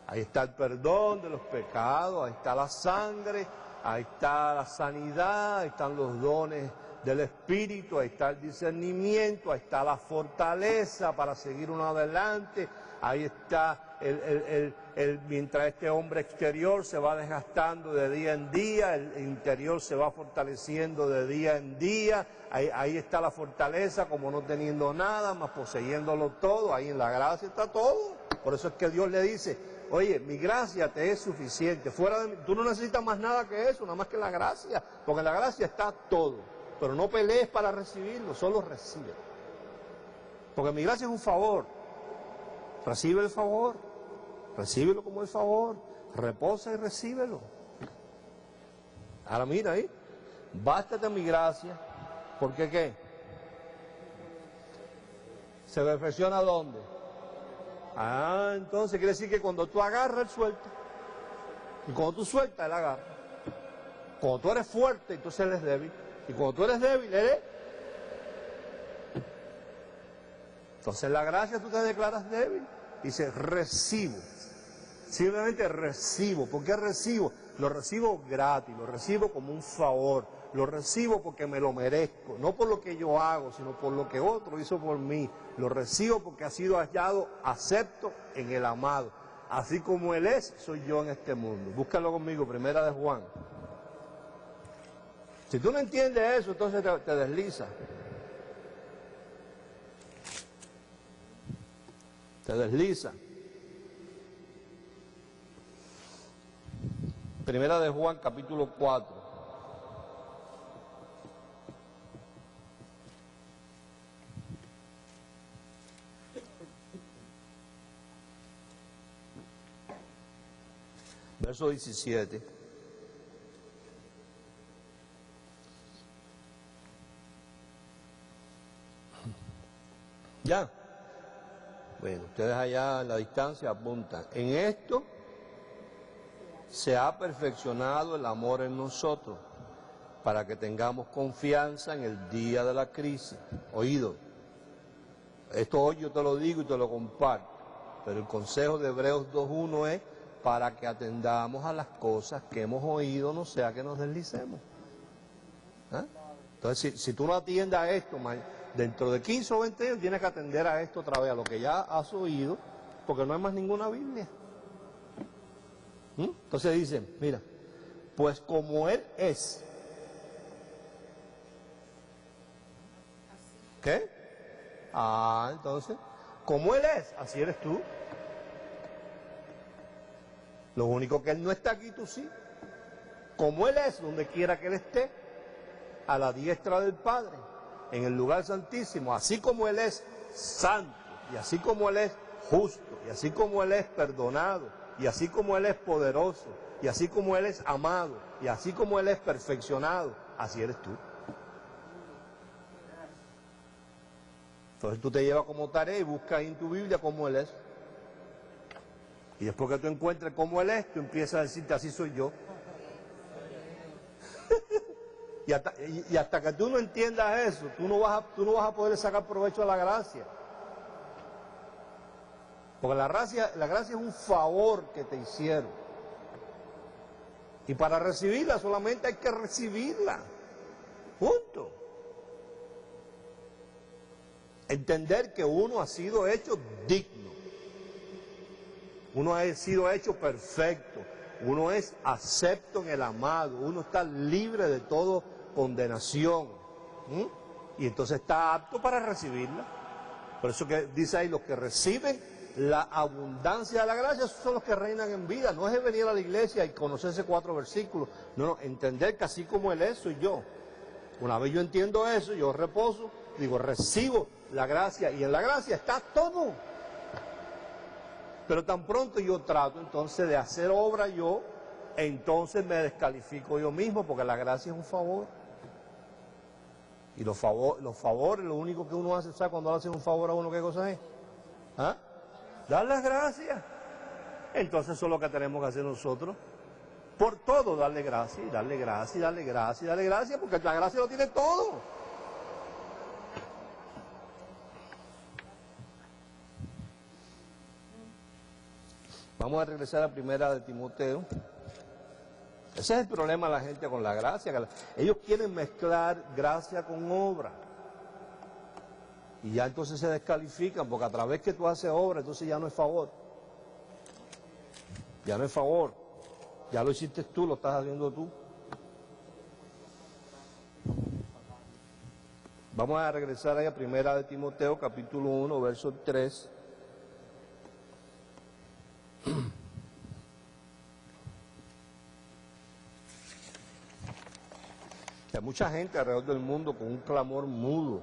Ahí está el perdón de los pecados, ahí está la sangre, ahí está la sanidad, ahí están los dones del Espíritu, ahí está el discernimiento, ahí está la fortaleza para seguir uno adelante, ahí está mientras este hombre exterior se va desgastando de día en día, el interior se va fortaleciendo de día en día, ahí está la fortaleza como no teniendo nada, más poseyéndolo todo, ahí en la gracia está todo. Por eso es que Dios le dice, oye, mi gracia te es suficiente, fuera de mí, tú no necesitas más nada que eso, nada más que la gracia, porque en la gracia está todo, pero no pelees para recibirlo, solo recibe. Porque mi gracia es un favor, recibe el favor, recíbelo como el favor, reposa y recíbelo. Ahora mira ahí, bástate mi gracia, porque ¿qué? ¿Se perfecciona dónde? Ah, entonces quiere decir que cuando tú agarras, él suelta. Y cuando tú sueltas, él agarra. Cuando tú eres fuerte, entonces él es débil. Y cuando tú eres débil, él es... Entonces la gracia tú te declaras débil. Dice, recibo. Simplemente recibo. ¿Por qué recibo? Lo recibo gratis, lo recibo como un favor. Lo recibo porque me lo merezco. No por lo que yo hago, sino por lo que otro hizo por mí. Lo recibo porque ha sido hallado acepto en el amado. Así como Él es, soy yo en este mundo. Búscalo conmigo, Primera de Juan. Si tú no entiendes eso, entonces te deslizas. Te desliza. Primera de Juan, capítulo 4. Verso 17. ¿Ya? Bueno, ustedes allá en la distancia apuntan. En esto se ha perfeccionado el amor en nosotros, para que tengamos confianza en el día de la crisis. Oído, esto hoy yo te lo digo y te lo comparto, pero el consejo de Hebreos 2.1 es para que atendamos a las cosas que hemos oído, no sea que nos deslicemos. ¿Ah? Entonces, si tú no atiendes a esto, dentro de 15 o 20 años tienes que atender a esto otra vez, a lo que ya has oído, porque no hay más ninguna Biblia. Entonces dice, mira, pues como Él es. ¿Qué? Ah, entonces, como Él es, así eres tú. Lo único que Él no está aquí, tú sí. Como Él es, donde quiera que Él esté, a la diestra del Padre, en el lugar santísimo, así como Él es santo, y así como Él es justo, y así como Él es perdonado, y así como Él es poderoso, y así como Él es amado, y así como Él es perfeccionado, así eres tú. Entonces tú te llevas como tarea y buscas en tu Biblia cómo Él es. Y después que tú encuentres cómo Él es, tú empiezas a decirte, así soy yo. y hasta que tú no entiendas eso, tú no vas a poder sacar provecho de la gracia. Porque la gracia es un favor que te hicieron. Y para recibirla solamente hay que recibirla. Punto. Entender que uno ha sido hecho digno. Uno ha sido hecho perfecto. Uno es acepto en el amado. Uno está libre de toda condenación. Y entonces está apto para recibirla. Por eso que dice ahí, los que reciben la abundancia de la gracia, esos son los que reinan en vida. No es venir a la iglesia y conocerse 4 versículos. No, entender que así como Él es, soy yo. Una vez yo entiendo eso, yo reposo, digo, recibo la gracia, y en la gracia está todo. Pero tan pronto yo trato entonces de hacer obra yo, entonces me descalifico yo mismo, porque la gracia es un favor. Y los favores, lo único que uno hace, ¿sabe? Cuando le hacen un favor a uno, ¿qué cosa es? ¿Ah? Dar las gracias. Entonces eso es lo que tenemos que hacer nosotros. Por todo darle gracias, y darle gracias, y darle gracias, y darle gracias, porque la gracia lo tiene todo. Vamos a regresar a Primera de Timoteo. Ese es el problema de la gente con la gracia. Ellos quieren mezclar gracia con obra. Y ya entonces se descalifican, porque a través que tú haces obra, entonces ya no es favor. Ya no es favor. Ya lo hiciste tú, lo estás haciendo tú. Vamos a regresar ahí a Primera de Timoteo, capítulo 1, verso 3. Hay mucha gente alrededor del mundo con un clamor mudo,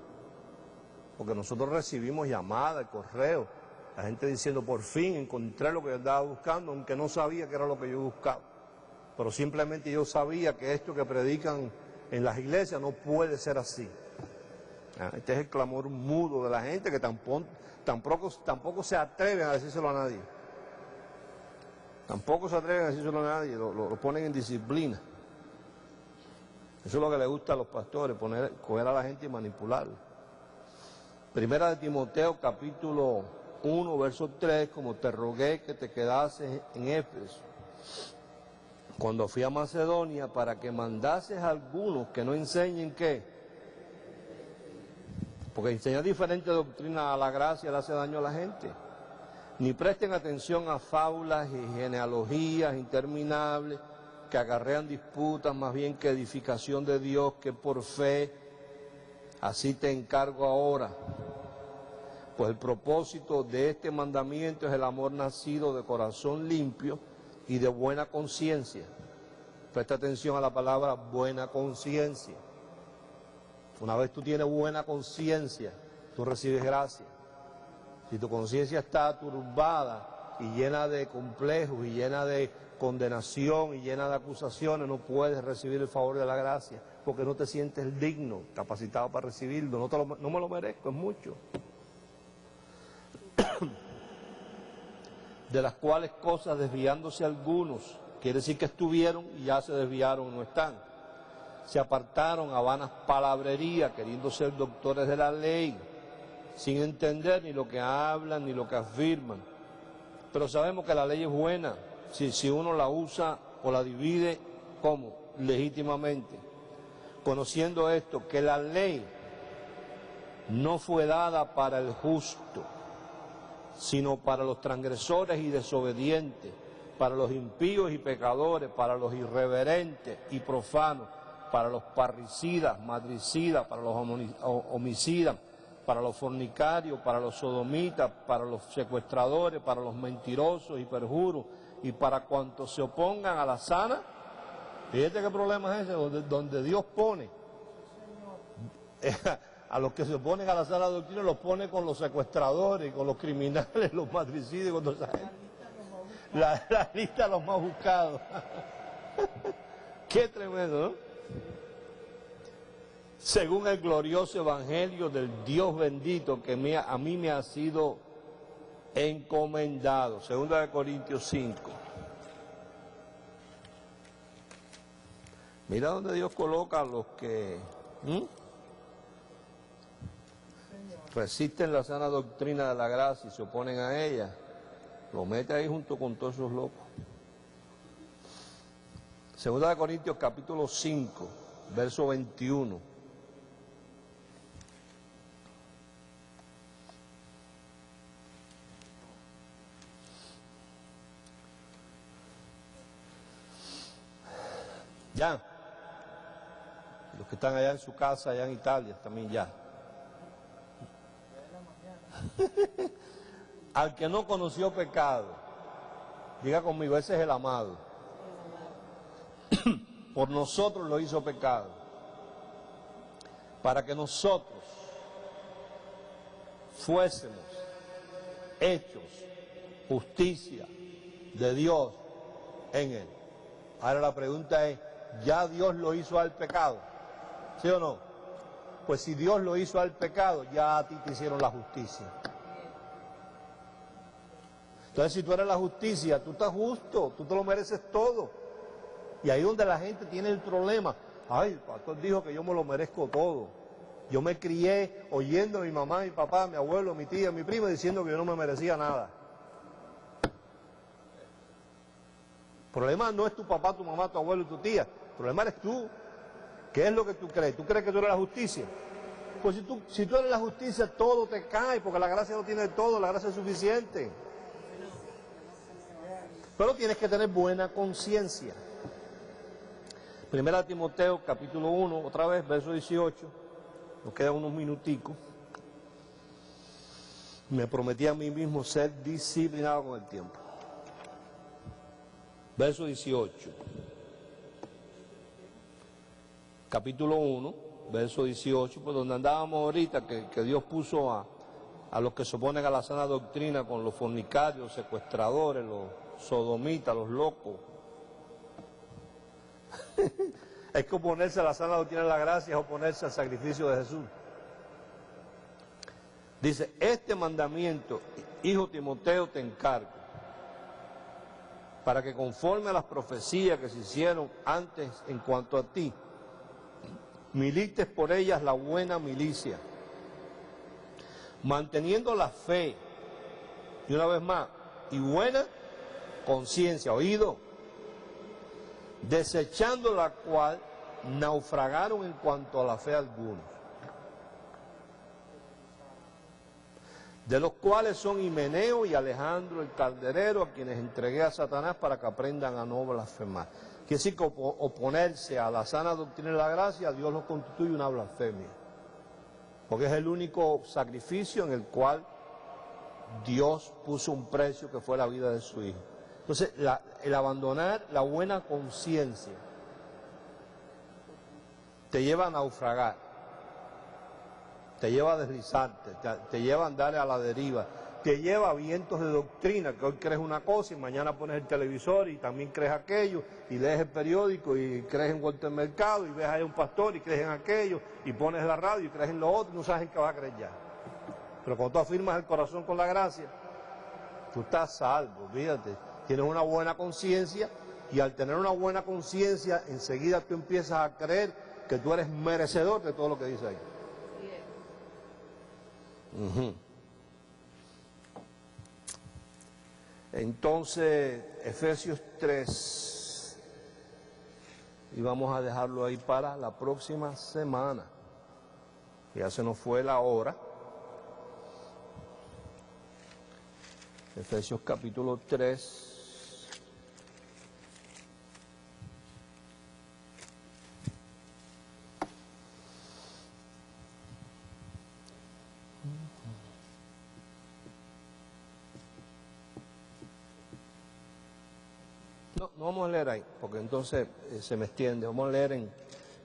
porque nosotros recibimos llamadas, correos, la gente diciendo, por fin encontré lo que yo andaba buscando, aunque no sabía que era lo que yo buscaba. pero simplemente yo sabía que esto que predican en las iglesias no puede ser así. Este es el clamor mudo de la gente que tampoco se atreven a decírselo a nadie. Tampoco se atreven a decírselo a nadie, lo ponen en disciplina. Eso es lo que le gusta a los pastores, coger a la gente y manipularla. Primera de Timoteo, capítulo 1, verso 3, como te rogué que te quedases en Éfeso, cuando fui a Macedonia, para que mandases a algunos que no enseñen qué. Porque enseñar diferente doctrina a la gracia le hace daño a la gente. Ni presten atención a fábulas y genealogías interminables que acarrean disputas más bien que edificación de Dios, que por fe. Así te encargo ahora. Pues el propósito de este mandamiento es el amor nacido de corazón limpio y de buena conciencia. Presta atención a la palabra buena conciencia. Una vez tú tienes buena conciencia, tú recibes gracia. Si tu conciencia está turbada y llena de complejos y llena de condenación y llena de acusaciones, no puedes recibir el favor de la gracia, porque no te sientes digno, capacitado para recibirlo. No me lo merezco, es mucho. De las cuales cosas desviándose algunos, quiere decir que estuvieron y ya se desviaron, no están. Se apartaron a vanas palabrerías, queriendo ser doctores de la ley, sin entender ni lo que hablan ni lo que afirman. Pero sabemos que la ley es buena, si uno la usa o la divide, ¿cómo? Legítimamente. Conociendo esto, que la ley no fue dada para el justo, sino para los transgresores y desobedientes, para los impíos y pecadores, para los irreverentes y profanos, para los parricidas, madricidas, para los homicidas, para los fornicarios, para los sodomitas, para los secuestradores, para los mentirosos y perjuros, y para cuantos se opongan a la sana. Fíjate qué problema es ese, donde Dios pone a los que se oponen a la sana doctrina, los pone con los secuestradores, con los criminales, los matricidas, con toda esa gente. La lista de los más buscados. Qué tremendo, ¿no? Según el glorioso evangelio del Dios bendito que a mí me ha sido encomendado. 2 Corintios 5. Mira donde Dios coloca a los que resisten la sana doctrina de la gracia y se oponen a ella. Lo mete ahí junto con todos esos locos. 2 Corintios capítulo 5, verso 21. Ya. Los que están allá en su casa, allá en Italia, también ya. Al que no conoció pecado, diga conmigo, ese es el amado. Por nosotros lo hizo pecado, para que nosotros fuésemos hechos justicia de Dios en él. Ahora la pregunta es, ¿ya Dios lo hizo al pecado? ¿Sí o no? Pues si Dios lo hizo al pecado, ya a ti te hicieron la justicia. Entonces si tú eres la justicia, tú estás justo, tú te lo mereces todo. Y ahí donde la gente tiene el problema, ay, el pastor dijo que yo me lo merezco todo. Yo me crié oyendo a mi mamá, mi papá, mi abuelo, mi tía, mi prima diciendo que yo no me merecía nada. El problema no es tu papá, tu mamá, tu abuelo y tu tía. El problema eres tú. ¿Qué es lo que tú crees? ¿Tú crees que tú eres la justicia? Pues si tú eres la justicia, todo te cae, porque la gracia no tiene todo, la gracia es suficiente. Pero tienes que tener buena conciencia. Primera Timoteo, capítulo 1, otra vez, verso 18. Nos quedan unos minuticos. Me prometí a mí mismo ser disciplinado con el tiempo. Verso 18. Capítulo 1, verso 18, pues donde andábamos ahorita, que Dios puso a los que se oponen a la sana doctrina con los fornicarios, secuestradores, los sodomitas, los locos. Es que oponerse a la sana doctrina de la gracia es oponerse al sacrificio de Jesús. Dice, este mandamiento, hijo Timoteo, te encargo, para que conforme a las profecías que se hicieron antes en cuanto a ti, milites por ellas la buena milicia, manteniendo la fe, y una vez más, y buena conciencia, oído, desechando la cual naufragaron en cuanto a la fe algunos, de los cuales son Himeneo y Alejandro el calderero, a quienes entregué a Satanás para que aprendan a no blasfemar. Quiere decir que oponerse a la sana doctrina de la gracia, Dios lo constituye una blasfemia, porque es el único sacrificio en el cual Dios puso un precio que fue la vida de su Hijo. Entonces, el abandonar la buena conciencia te lleva a naufragar, te lleva a deslizarte, te lleva a andar a la deriva, te lleva a vientos de doctrina, que hoy crees una cosa y mañana pones el televisor y también crees aquello, y lees el periódico y crees en Walter Mercado y ves ahí un pastor y crees en aquello, y pones la radio y crees en lo otro y no sabes en qué vas a creer ya. Pero cuando tú afirmas el corazón con la gracia, tú estás salvo, fíjate, tienes una buena conciencia, y al tener una buena conciencia, enseguida tú empiezas a creer que tú eres merecedor de todo lo que dice ahí. Entonces, Efesios 3, y vamos a dejarlo ahí para la próxima semana, ya se nos fue la hora. Efesios capítulo 3. No vamos a leer ahí, porque entonces se me extiende. Vamos a leer en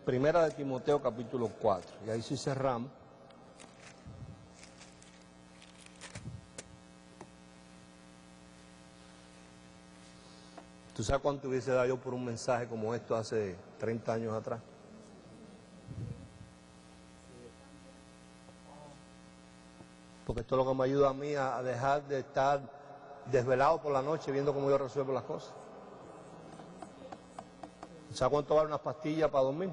Primera de Timoteo capítulo 4, y ahí sí cerramos. ¿Tú sabes cuánto hubiese dado yo por un mensaje como esto hace 30 años atrás? Porque esto es lo que me ayuda a mí a dejar de estar desvelado por la noche viendo cómo yo resuelvo las cosas. ¿Sabes cuánto vale unas pastillas para dormir?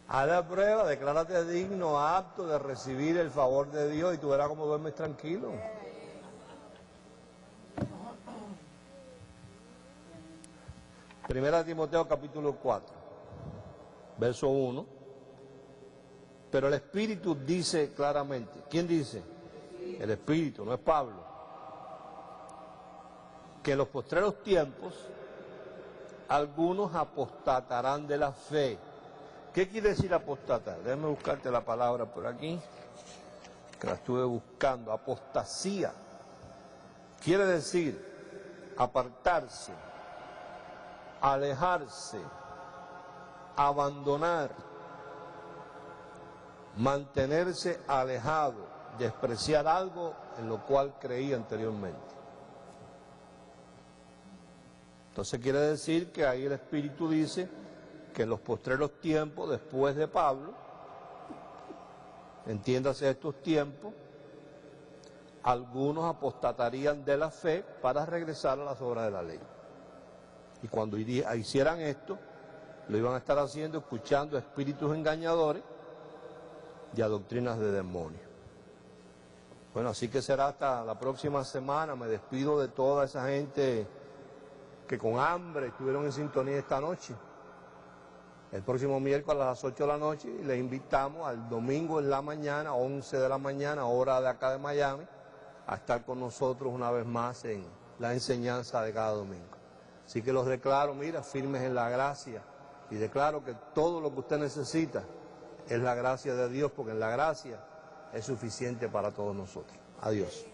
Haz la prueba, declárate digno, apto de recibir el favor de Dios, y tú verás cómo duermes tranquilo. Primera de Timoteo capítulo 4, verso 1. Pero el Espíritu dice claramente. ¿Quién dice? El Espíritu, no es Pablo. Que en los postreros tiempos algunos apostatarán de la fe. ¿Qué quiere decir apostatar? Déjame buscarte la palabra por aquí, que la estuve buscando. Apostasía quiere decir apartarse, alejarse, abandonar, mantenerse alejado, despreciar algo en lo cual creía anteriormente. Entonces quiere decir que ahí el Espíritu dice que en los postreros tiempos, después de Pablo, entiéndase estos tiempos, algunos apostatarían de la fe para regresar a las obras de la ley. Y cuando hicieran esto, lo iban a estar haciendo escuchando espíritus engañadores y a doctrinas de demonios. Bueno, así que será hasta la próxima semana. Me despido de toda esa gente que con hambre estuvieron en sintonía esta noche. El próximo miércoles a las 8 de la noche les invitamos al domingo en la mañana, 11 de la mañana, hora de acá de Miami, a estar con nosotros una vez más en la enseñanza de cada domingo. Así que los declaro, mira, firmes en la gracia, y declaro que todo lo que usted necesita es la gracia de Dios, porque en la gracia es suficiente para todos nosotros. Adiós.